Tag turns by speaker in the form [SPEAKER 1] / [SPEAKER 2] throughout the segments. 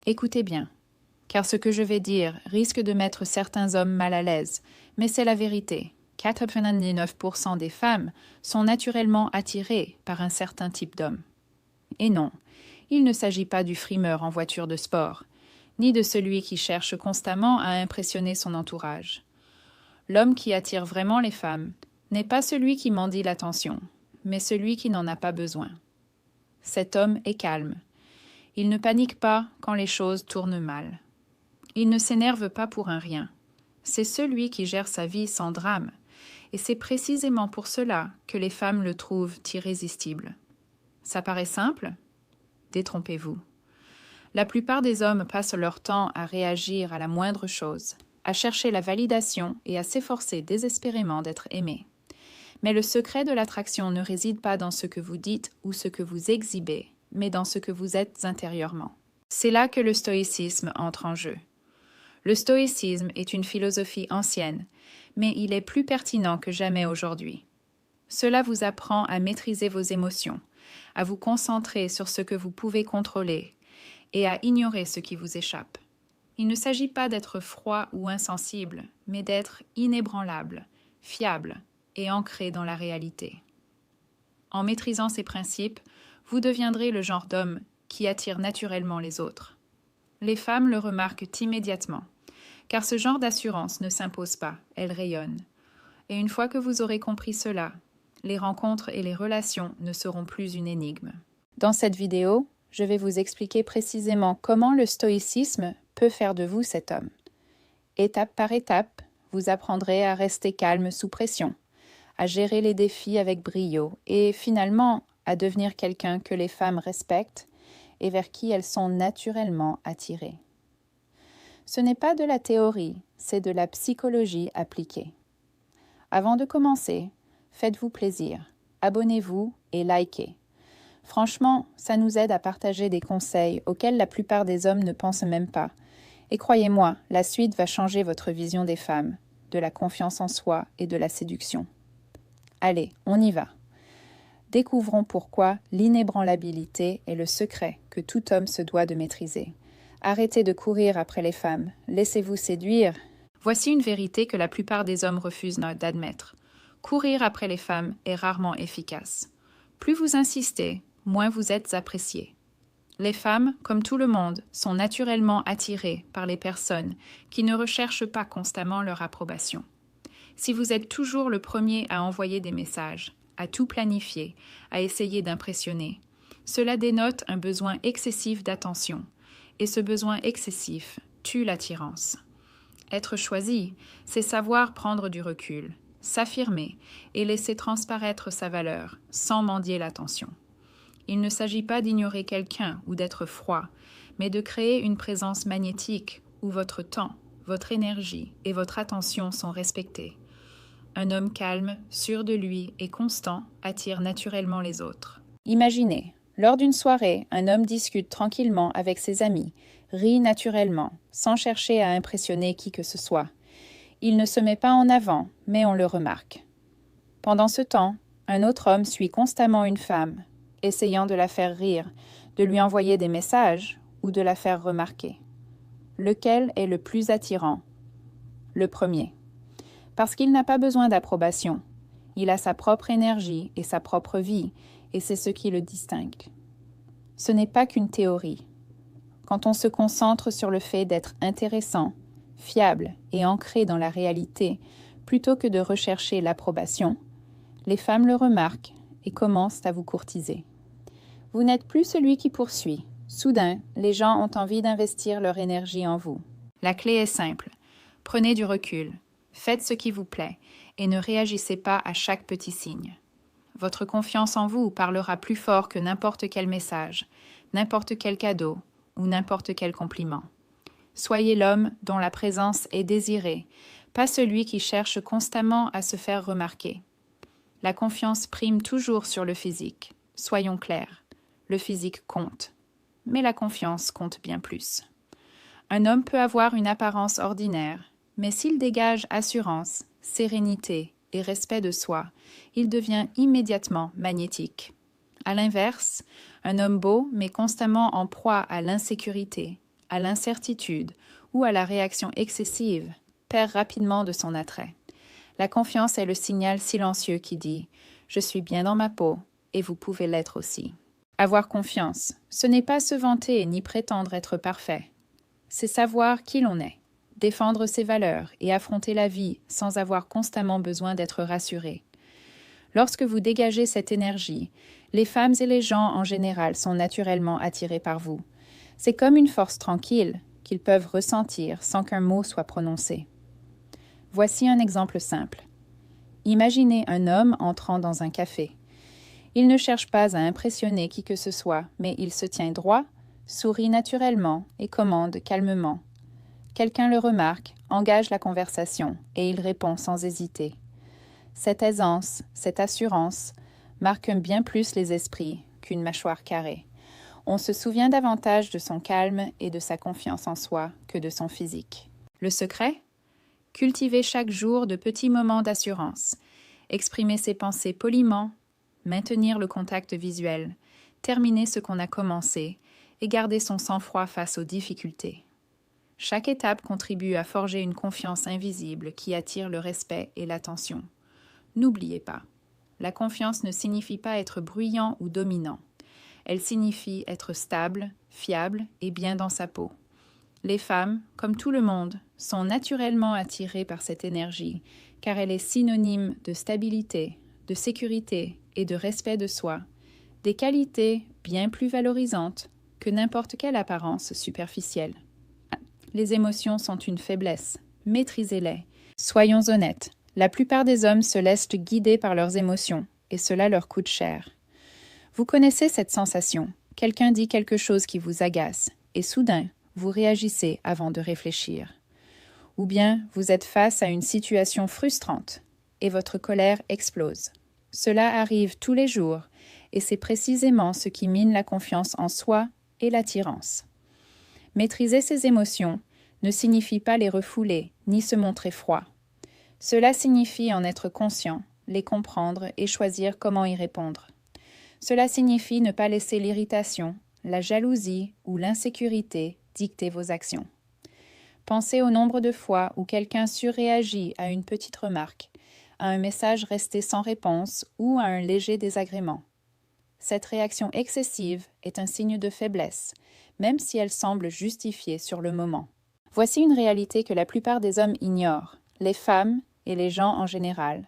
[SPEAKER 1] Écoutez bien, car ce que je vais dire risque de mettre certains hommes mal à l'aise, mais c'est la vérité. 99% des femmes sont naturellement attirées par un certain type d'homme. Et non, il ne s'agit pas du frimeur en voiture de sport, ni de celui qui cherche constamment à impressionner son entourage. L'homme qui attire vraiment les femmes n'est pas celui qui mendie l'attention, mais celui qui n'en a pas besoin. Cet homme est calme. Il ne panique pas quand les choses tournent mal. Il ne s'énerve pas pour un rien. C'est celui qui gère sa vie sans drame, et c'est précisément pour cela que les femmes le trouvent irrésistible. Ça paraît simple? Détrompez-vous. La plupart des hommes passent leur temps à réagir à la moindre chose, à chercher la validation et à s'efforcer désespérément d'être aimés. Mais le secret de l'attraction ne réside pas dans ce que vous dites ou ce que vous exhibez, mais dans ce que vous êtes intérieurement. C'est là que le stoïcisme entre en jeu. Le stoïcisme est une philosophie ancienne, mais il est plus pertinent que jamais aujourd'hui. Cela vous apprend à maîtriser vos émotions, à vous concentrer sur ce que vous pouvez contrôler et à ignorer ce qui vous échappe. Il ne s'agit pas d'être froid ou insensible, mais d'être inébranlable, fiable et ancré dans la réalité. En maîtrisant ces principes, vous deviendrez le genre d'homme qui attire naturellement les autres. Les femmes le remarquent immédiatement, car ce genre d'assurance ne s'impose pas, elle rayonne. Et une fois que vous aurez compris cela, les rencontres et les relations ne seront plus une énigme. Dans cette vidéo, je vais vous expliquer précisément comment le stoïcisme peut faire de vous cet homme. Étape par étape, vous apprendrez à rester calme sous pression, à gérer les défis avec brio et finalement à devenir quelqu'un que les femmes respectent et vers qui elles sont naturellement attirées. Ce n'est pas de la théorie, c'est de la psychologie appliquée. Avant de commencer, faites-vous plaisir, abonnez-vous et likez. Franchement, ça nous aide à partager des conseils auxquels la plupart des hommes ne pensent même pas. Et croyez-moi, la suite va changer votre vision des femmes, de la confiance en soi et de la séduction. Allez, on y va. Découvrons pourquoi l'inébranlabilité est le secret que tout homme se doit de maîtriser. Arrêtez de courir après les femmes, laissez-vous séduire. Voici une vérité que la plupart des hommes refusent d'admettre. Courir après les femmes est rarement efficace. Plus vous insistez, moins vous êtes apprécié. Les femmes, comme tout le monde, sont naturellement attirées par les personnes qui ne recherchent pas constamment leur approbation. Si vous êtes toujours le premier à envoyer des messages, à tout planifier, à essayer d'impressionner, cela dénote un besoin excessif d'attention, et ce besoin excessif tue l'attirance. Être choisi, c'est savoir prendre du recul, s'affirmer et laisser transparaître sa valeur sans mendier l'attention. Il ne s'agit pas d'ignorer quelqu'un ou d'être froid, mais de créer une présence magnétique où votre temps, votre énergie et votre attention sont respectés. Un homme calme, sûr de lui et constant attire naturellement les autres. Imaginez, lors d'une soirée, un homme discute tranquillement avec ses amis, rit naturellement, sans chercher à impressionner qui que ce soit. Il ne se met pas en avant, mais on le remarque. Pendant ce temps, un autre homme suit constamment une femme, essayant de la faire rire, de lui envoyer des messages ou de la faire remarquer. Lequel est le plus attirant? Le premier. Parce qu'il n'a pas besoin d'approbation. Il a sa propre énergie et sa propre vie, et c'est ce qui le distingue. Ce n'est pas qu'une théorie. Quand on se concentre sur le fait d'être intéressant, fiable et ancré dans la réalité, plutôt que de rechercher l'approbation, les femmes le remarquent et commencent à vous courtiser. Vous n'êtes plus celui qui poursuit. Soudain, les gens ont envie d'investir leur énergie en vous. La clé est simple. Prenez du recul. Faites ce qui vous plaît et ne réagissez pas à chaque petit signe. Votre confiance en vous parlera plus fort que n'importe quel message, n'importe quel cadeau ou n'importe quel compliment. Soyez l'homme dont la présence est désirée, pas celui qui cherche constamment à se faire remarquer. La confiance prime toujours sur le physique. Soyons clairs, le physique compte, mais la confiance compte bien plus. Un homme peut avoir une apparence ordinaire, mais s'il dégage assurance, sérénité et respect de soi, il devient immédiatement magnétique. À l'inverse, un homme beau mais constamment en proie à l'insécurité, à l'incertitude ou à la réaction excessive perd rapidement de son attrait. La confiance est le signal silencieux qui dit « Je suis bien dans ma peau et vous pouvez l'être aussi ». Avoir confiance, ce n'est pas se vanter ni prétendre être parfait. C'est savoir qui l'on est, défendre ses valeurs et affronter la vie sans avoir constamment besoin d'être rassuré. Lorsque vous dégagez cette énergie, les femmes et les gens en général sont naturellement attirés par vous. C'est comme une force tranquille qu'ils peuvent ressentir sans qu'un mot soit prononcé. Voici un exemple simple. Imaginez un homme entrant dans un café. Il ne cherche pas à impressionner qui que ce soit, mais il se tient droit, sourit naturellement et commande calmement. Quelqu'un le remarque, engage la conversation et il répond sans hésiter. Cette aisance, cette assurance, marquent bien plus les esprits qu'une mâchoire carrée. On se souvient davantage de son calme et de sa confiance en soi que de son physique. Le secret ? Cultiver chaque jour de petits moments d'assurance, exprimer ses pensées poliment, maintenir le contact visuel, terminer ce qu'on a commencé et garder son sang-froid face aux difficultés. Chaque étape contribue à forger une confiance invisible qui attire le respect et l'attention. N'oubliez pas, la confiance ne signifie pas être bruyant ou dominant. Elle signifie être stable, fiable et bien dans sa peau. Les femmes, comme tout le monde, sont naturellement attirées par cette énergie, car elle est synonyme de stabilité, de sécurité et de respect de soi, des qualités bien plus valorisantes que n'importe quelle apparence superficielle. Les émotions sont une faiblesse, maîtrisez-les. Soyons honnêtes, la plupart des hommes se laissent guider par leurs émotions, et cela leur coûte cher. Vous connaissez cette sensation, quelqu'un dit quelque chose qui vous agace, et soudain, vous réagissez avant de réfléchir. Ou bien vous êtes face à une situation frustrante et votre colère explose. Cela arrive tous les jours et c'est précisément ce qui mine la confiance en soi et l'attirance. Maîtriser ses émotions ne signifie pas les refouler ni se montrer froid. Cela signifie en être conscient, les comprendre et choisir comment y répondre. Cela signifie ne pas laisser l'irritation, la jalousie ou l'insécurité dicter vos actions. Pensez au nombre de fois où quelqu'un surréagit à une petite remarque, à un message resté sans réponse ou à un léger désagrément. Cette réaction excessive est un signe de faiblesse, même si elle semble justifiée sur le moment. Voici une réalité que la plupart des hommes ignorent, les femmes et les gens en général.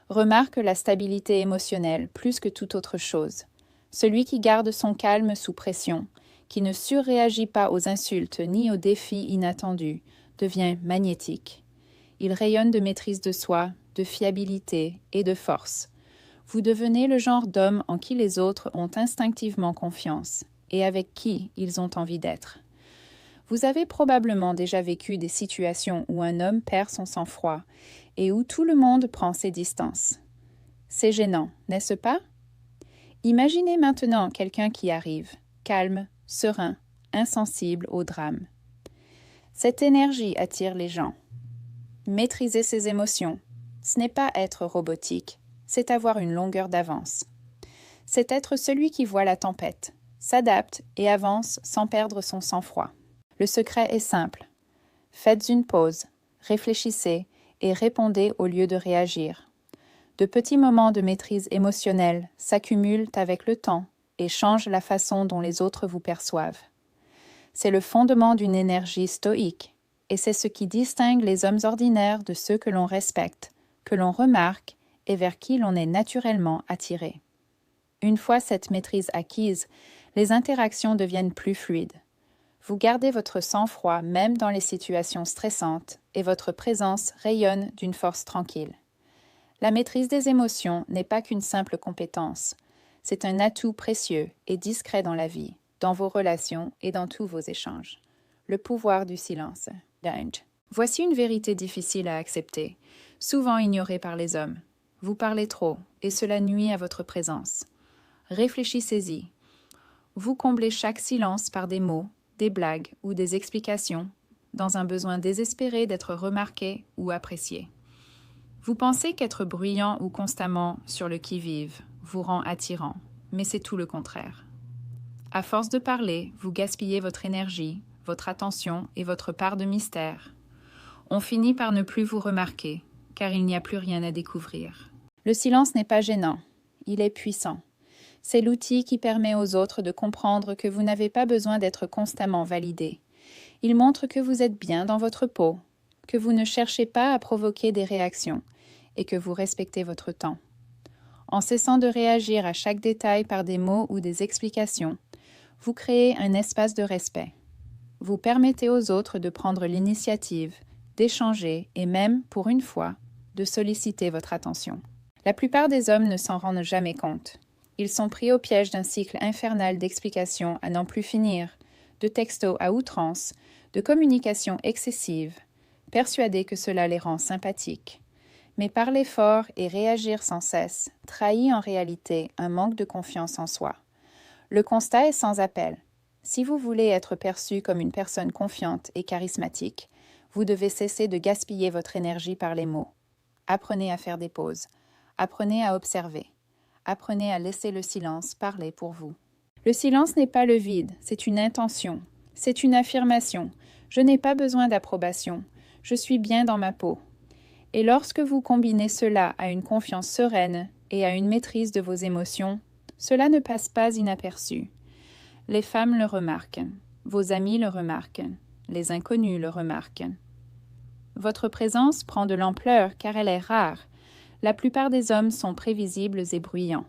[SPEAKER 1] Remarquent la stabilité émotionnelle plus que toute autre chose. Celui qui garde son calme sous pression, qui ne surréagit pas aux insultes ni aux défis inattendus, devient magnétique. Il rayonne de maîtrise de soi, de fiabilité et de force. Vous devenez le genre d'homme en qui les autres ont instinctivement confiance et avec qui ils ont envie d'être. Vous avez probablement déjà vécu des situations où un homme perd son sang-froid et où tout le monde prend ses distances. C'est gênant, n'est-ce pas? Imaginez maintenant quelqu'un qui arrive, calme, serein, insensible au drame. Cette énergie attire les gens. Maîtriser ses émotions, ce n'est pas être robotique, c'est avoir une longueur d'avance. C'est être celui qui voit la tempête, s'adapte et avance sans perdre son sang-froid. Le secret est simple. Faites une pause, réfléchissez et répondez au lieu de réagir. De petits moments de maîtrise émotionnelle s'accumulent avec le temps et changent la façon dont les autres vous perçoivent. C'est le fondement d'une énergie stoïque, et c'est ce qui distingue les hommes ordinaires de ceux que l'on respecte, que l'on remarque et vers qui l'on est naturellement attiré. Une fois cette maîtrise acquise, les interactions deviennent plus fluides. Vous gardez votre sang-froid même dans les situations stressantes et votre présence rayonne d'une force tranquille. La maîtrise des émotions n'est pas qu'une simple compétence. C'est un atout précieux et discret dans la vie, dans vos relations et dans tous vos échanges. Le pouvoir du silence. Voici une vérité difficile à accepter, souvent ignorée par les hommes. Vous parlez trop et cela nuit à votre présence. Réfléchissez-y. Vous comblez chaque silence par des mots, des blagues ou des explications, dans un besoin désespéré d'être remarqué ou apprécié. Vous pensez qu'être bruyant ou constamment sur le qui-vive vous rend attirant, mais c'est tout le contraire. À force de parler, vous gaspillez votre énergie, votre attention et votre part de mystère. On finit par ne plus vous remarquer, car il n'y a plus rien à découvrir. Le silence n'est pas gênant, il est puissant. C'est l'outil qui permet aux autres de comprendre que vous n'avez pas besoin d'être constamment validé. Il montre que vous êtes bien dans votre peau, que vous ne cherchez pas à provoquer des réactions et que vous respectez votre temps. En cessant de réagir à chaque détail par des mots ou des explications, vous créez un espace de respect. Vous permettez aux autres de prendre l'initiative, d'échanger et même, pour une fois, de solliciter votre attention. La plupart des hommes ne s'en rendent jamais compte. Ils sont pris au piège d'un cycle infernal d'explications à n'en plus finir, de textos à outrance, de communication excessive, persuadés que cela les rend sympathiques. Mais parler fort et réagir sans cesse trahit en réalité un manque de confiance en soi. Le constat est sans appel. Si vous voulez être perçu comme une personne confiante et charismatique, vous devez cesser de gaspiller votre énergie par les mots. Apprenez à faire des pauses. Apprenez à observer. Apprenez à laisser le silence parler pour vous. Le silence n'est pas le vide, c'est une intention. C'est une affirmation. Je n'ai pas besoin d'approbation. Je suis bien dans ma peau. Et lorsque vous combinez cela à une confiance sereine et à une maîtrise de vos émotions, cela ne passe pas inaperçu. Les femmes le remarquent. Vos amis le remarquent. Les inconnus le remarquent. Votre présence prend de l'ampleur car elle est rare. La plupart des hommes sont prévisibles et bruyants.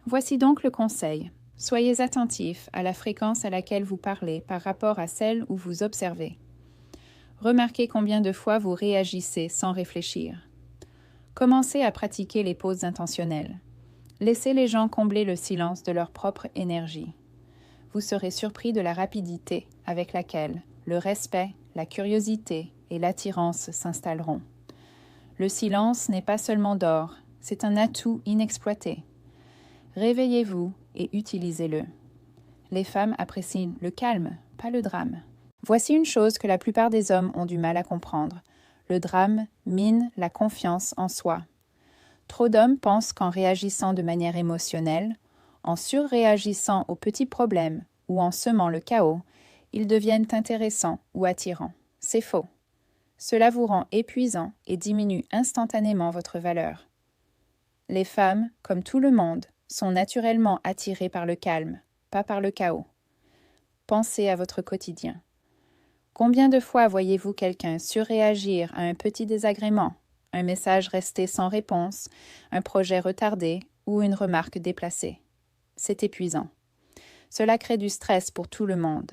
[SPEAKER 1] Voici donc le conseil. Soyez attentifs à la fréquence à laquelle vous parlez par rapport à celle où vous observez. Remarquez combien de fois vous réagissez sans réfléchir. Commencez à pratiquer les pauses intentionnelles. Laissez les gens combler le silence de leur propre énergie. Vous serez surpris de la rapidité avec laquelle le respect, la curiosité et l'attirance s'installeront. Le silence n'est pas seulement d'or, c'est un atout inexploité. Réveillez-vous et utilisez-le. Les femmes apprécient le calme, pas le drame. Voici une chose que la plupart des hommes ont du mal à comprendre. Le drame mine la confiance en soi. Trop d'hommes pensent qu'en réagissant de manière émotionnelle, en surréagissant aux petits problèmes ou en semant le chaos, ils deviennent intéressants ou attirants. C'est faux. Cela vous rend épuisant et diminue instantanément votre valeur. Les femmes, comme tout le monde, sont naturellement attirées par le calme, pas par le chaos. Pensez à votre quotidien. Combien de fois voyez-vous quelqu'un surréagir à un petit désagrément, un message resté sans réponse, un projet retardé ou une remarque déplacée? C'est épuisant. Cela crée du stress pour tout le monde.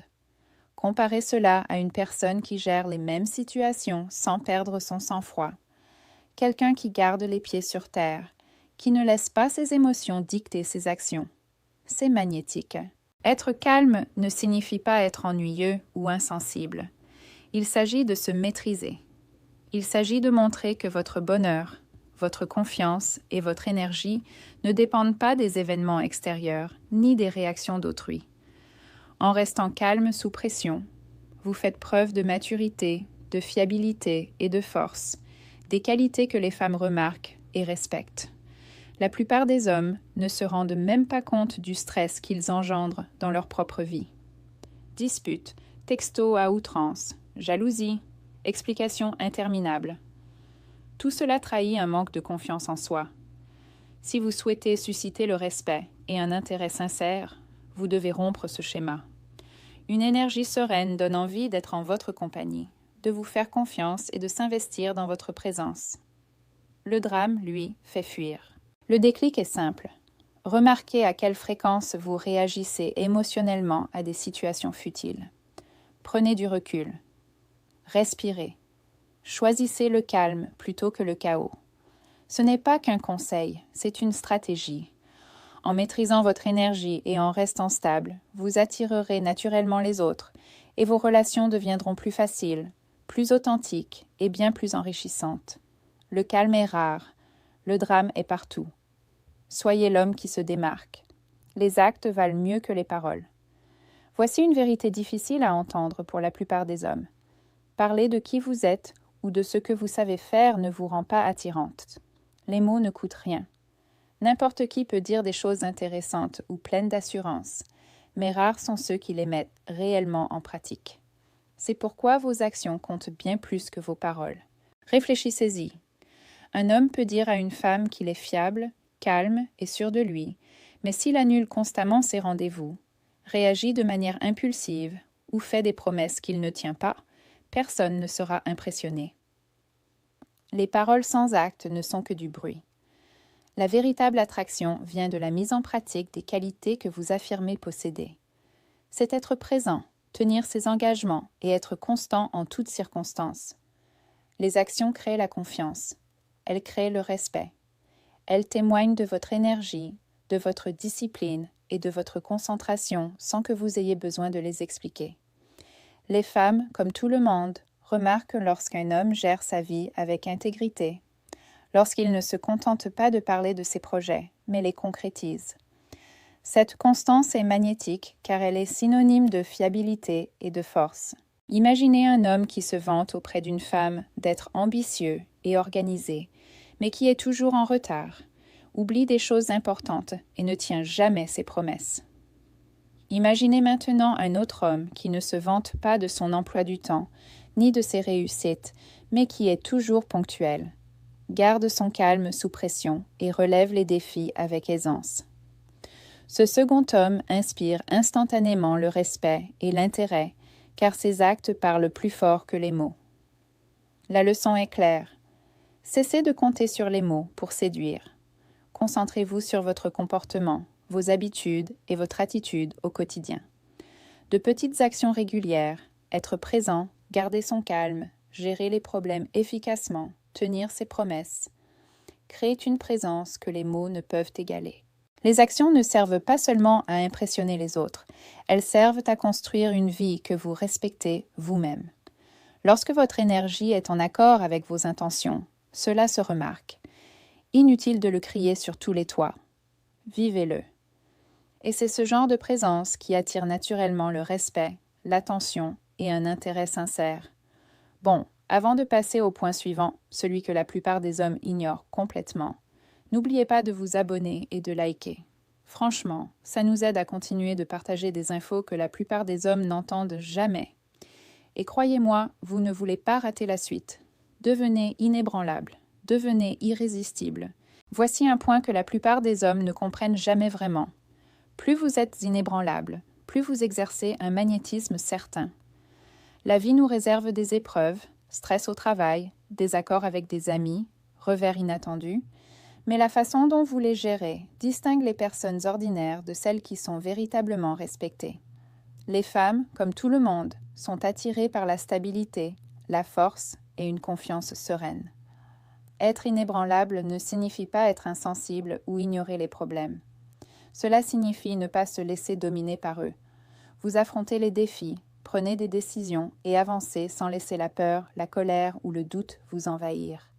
[SPEAKER 1] Comparez cela à une personne qui gère les mêmes situations sans perdre son sang-froid. Quelqu'un qui garde les pieds sur terre, qui ne laisse pas ses émotions dicter ses actions. C'est magnétique. Être calme ne signifie pas être ennuyeux ou insensible. Il s'agit de se maîtriser. Il s'agit de montrer que votre bonheur, votre confiance et votre énergie ne dépendent pas des événements extérieurs ni des réactions d'autrui. En restant calme sous pression, vous faites preuve de maturité, de fiabilité et de force, des qualités que les femmes remarquent et respectent. La plupart des hommes ne se rendent même pas compte du stress qu'ils engendrent dans leur propre vie. Disputes, textos à outrance, jalousie, explications interminables. Tout cela trahit un manque de confiance en soi. Si vous souhaitez susciter le respect et un intérêt sincère, vous devez rompre ce schéma. Une énergie sereine donne envie d'être en votre compagnie, de vous faire confiance et de s'investir dans votre présence. Le drame, lui, fait fuir. Le déclic est simple. Remarquez à quelle fréquence vous réagissez émotionnellement à des situations futiles. Prenez du recul. Respirez. Choisissez le calme plutôt que le chaos. Ce n'est pas qu'un conseil, c'est une stratégie. En maîtrisant votre énergie et en restant stable, vous attirerez naturellement les autres et vos relations deviendront plus faciles, plus authentiques et bien plus enrichissantes. Le calme est rare, le drame est partout. Soyez l'homme qui se démarque. Les actes valent mieux que les paroles. Voici une vérité difficile à entendre pour la plupart des hommes. Parler de qui vous êtes ou de ce que vous savez faire ne vous rend pas attirante. Les mots ne coûtent rien. N'importe qui peut dire des choses intéressantes ou pleines d'assurance, mais rares sont ceux qui les mettent réellement en pratique. C'est pourquoi vos actions comptent bien plus que vos paroles. Réfléchissez-y. Un homme peut dire à une femme qu'il est fiable, calme et sûr de lui, mais s'il annule constamment ses rendez-vous, réagit de manière impulsive ou fait des promesses qu'il ne tient pas, personne ne sera impressionné. Les paroles sans acte ne sont que du bruit. La véritable attraction vient de la mise en pratique des qualités que vous affirmez posséder. C'est être présent, tenir ses engagements et être constant en toutes circonstances. Les actions créent la confiance. Elles créent le respect. Elles témoignent de votre énergie, de votre discipline et de votre concentration sans que vous ayez besoin de les expliquer. Les femmes, comme tout le monde, remarquent lorsqu'un homme gère sa vie avec intégrité, lorsqu'il ne se contente pas de parler de ses projets, mais les concrétise. Cette constance est magnétique car elle est synonyme de fiabilité et de force. Imaginez un homme qui se vante auprès d'une femme d'être ambitieux et organisé, mais qui est toujours en retard, oublie des choses importantes et ne tient jamais ses promesses. Imaginez maintenant un autre homme qui ne se vante pas de son emploi du temps, ni de ses réussites, mais qui est toujours ponctuel, garde son calme sous pression et relève les défis avec aisance. Ce second homme inspire instantanément le respect et l'intérêt, car ses actes parlent plus fort que les mots. La leçon est claire. Cessez de compter sur les mots pour séduire. Concentrez-vous sur votre comportement, vos habitudes et votre attitude au quotidien. De petites actions régulières, être présent, garder son calme, gérer les problèmes efficacement, tenir ses promesses, créent une présence que les mots ne peuvent égaler. Les actions ne servent pas seulement à impressionner les autres, elles servent à construire une vie que vous respectez vous-même. Lorsque votre énergie est en accord avec vos intentions, cela se remarque. Inutile de le crier sur tous les toits. Vivez-le. Et c'est ce genre de présence qui attire naturellement le respect, l'attention et un intérêt sincère. Bon, avant de passer au point suivant, celui que la plupart des hommes ignorent complètement, n'oubliez pas de vous abonner et de liker. Franchement, ça nous aide à continuer de partager des infos que la plupart des hommes n'entendent jamais. Et croyez-moi, vous ne voulez pas rater la suite. Devenez inébranlable, devenez irrésistible. Voici un point que la plupart des hommes ne comprennent jamais vraiment. Plus vous êtes inébranlable, plus vous exercez un magnétisme certain. La vie nous réserve des épreuves, stress au travail, désaccords avec des amis, revers inattendus, mais la façon dont vous les gérez distingue les personnes ordinaires de celles qui sont véritablement respectées. Les femmes, comme tout le monde, sont attirées par la stabilité, la force et une confiance sereine. Être inébranlable ne signifie pas être insensible ou ignorer les problèmes. Cela signifie ne pas se laisser dominer par eux. Vous affrontez les défis, prenez des décisions et avancez sans laisser la peur, la colère ou le doute vous envahir.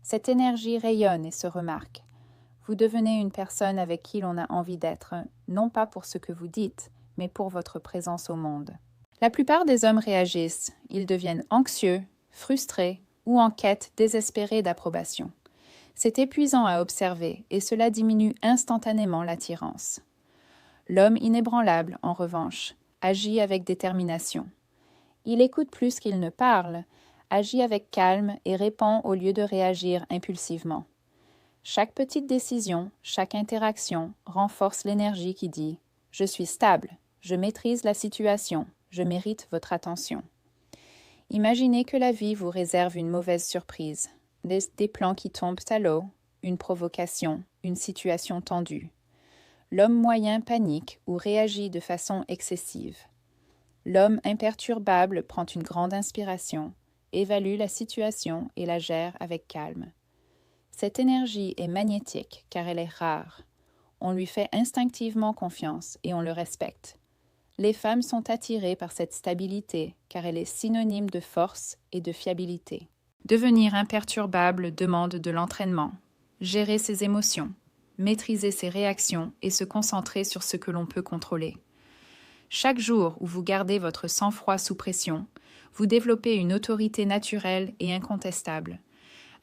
[SPEAKER 1] Cette énergie rayonne et se remarque. Vous devenez une personne avec qui l'on a envie d'être, non pas pour ce que vous dites, mais pour votre présence au monde. La plupart des hommes réagissent, ils deviennent anxieux, frustrés ou en quête désespérée d'approbation. C'est épuisant à observer et cela diminue instantanément l'attirance. L'homme inébranlable, en revanche, agit avec détermination. Il écoute plus qu'il ne parle, agit avec calme et répond au lieu de réagir impulsivement. Chaque petite décision, chaque interaction renforce l'énergie qui dit « Je suis stable, je maîtrise la situation, je mérite votre attention ». Imaginez que la vie vous réserve une mauvaise surprise, des plans qui tombent à l'eau, une provocation, une situation tendue. L'homme moyen panique ou réagit de façon excessive. L'homme imperturbable prend une grande inspiration, évalue la situation et la gère avec calme. Cette énergie est magnétique car elle est rare. On lui fait instinctivement confiance et on le respecte. Les femmes sont attirées par cette stabilité car elle est synonyme de force et de fiabilité. Devenir imperturbable demande de l'entraînement, gérer ses émotions, maîtriser ses réactions et se concentrer sur ce que l'on peut contrôler. Chaque jour où vous gardez votre sang-froid sous pression, vous développez une autorité naturelle et incontestable.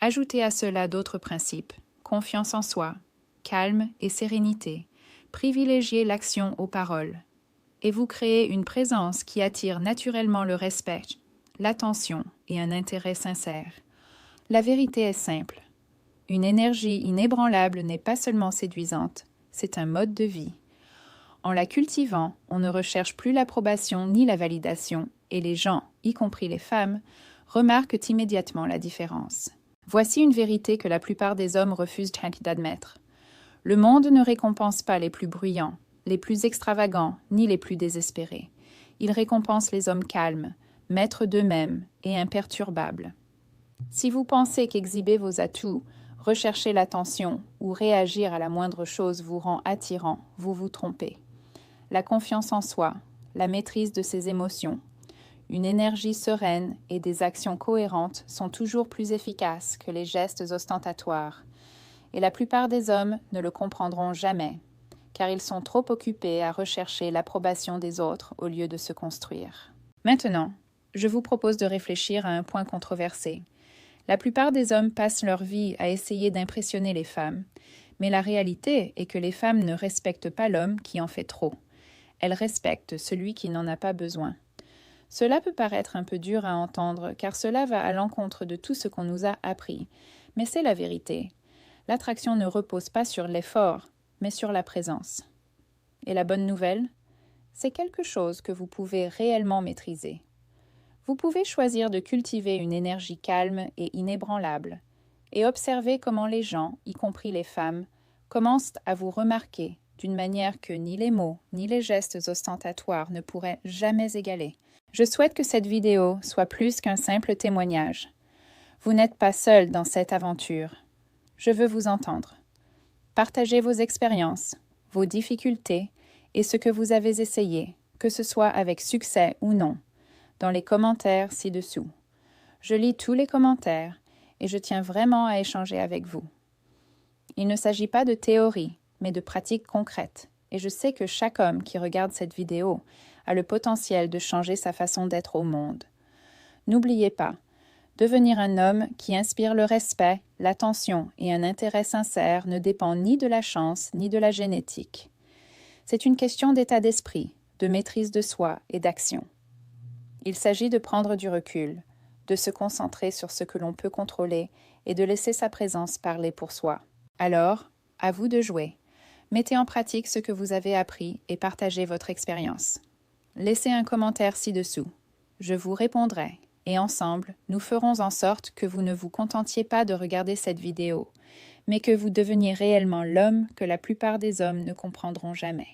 [SPEAKER 1] Ajoutez à cela d'autres principes, confiance en soi, calme et sérénité, privilégiez l'action aux paroles, et vous créez une présence qui attire naturellement le respect l'attention et un intérêt sincère. La vérité est simple. Une énergie inébranlable n'est pas seulement séduisante, c'est un mode de vie. En la cultivant, on ne recherche plus l'approbation ni la validation, et les gens, y compris les femmes, remarquent immédiatement la différence. Voici une vérité que la plupart des hommes refusent d'admettre. Le monde ne récompense pas les plus bruyants, les plus extravagants, ni les plus désespérés. Il récompense les hommes calmes, maîtres d'eux-mêmes et imperturbables. Si vous pensez qu'exhiber vos atouts, rechercher l'attention ou réagir à la moindre chose vous rend attirant, vous vous trompez. La confiance en soi, la maîtrise de ses émotions, une énergie sereine et des actions cohérentes sont toujours plus efficaces que les gestes ostentatoires. Et la plupart des hommes ne le comprendront jamais, car ils sont trop occupés à rechercher l'approbation des autres au lieu de se construire. Maintenant, je vous propose de réfléchir à un point controversé. La plupart des hommes passent leur vie à essayer d'impressionner les femmes, mais la réalité est que les femmes ne respectent pas l'homme qui en fait trop. Elles respectent celui qui n'en a pas besoin. Cela peut paraître un peu dur à entendre, car cela va à l'encontre de tout ce qu'on nous a appris, mais c'est la vérité. L'attraction ne repose pas sur l'effort, mais sur la présence. Et la bonne nouvelle, c'est quelque chose que vous pouvez réellement maîtriser. Vous pouvez choisir de cultiver une énergie calme et inébranlable, et observer comment les gens, y compris les femmes, commencent à vous remarquer d'une manière que ni les mots ni les gestes ostentatoires ne pourraient jamais égaler. Je souhaite que cette vidéo soit plus qu'un simple témoignage. Vous n'êtes pas seul dans cette aventure. Je veux vous entendre. Partagez vos expériences, vos difficultés et ce que vous avez essayé, que ce soit avec succès ou non, dans les commentaires ci-dessous. Je lis tous les commentaires et je tiens vraiment à échanger avec vous. Il ne s'agit pas de théorie, mais de pratiques concrètes, et je sais que chaque homme qui regarde cette vidéo a le potentiel de changer sa façon d'être au monde. N'oubliez pas, devenir un homme qui inspire le respect, l'attention et un intérêt sincère ne dépend ni de la chance ni de la génétique. C'est une question d'état d'esprit, de maîtrise de soi et d'action. Il s'agit de prendre du recul, de se concentrer sur ce que l'on peut contrôler et de laisser sa présence parler pour soi. Alors, à vous de jouer. Mettez en pratique ce que vous avez appris et partagez votre expérience. Laissez un commentaire ci-dessous. Je vous répondrai et ensemble, nous ferons en sorte que vous ne vous contentiez pas de regarder cette vidéo, mais que vous deveniez réellement l'homme que la plupart des hommes ne comprendront jamais.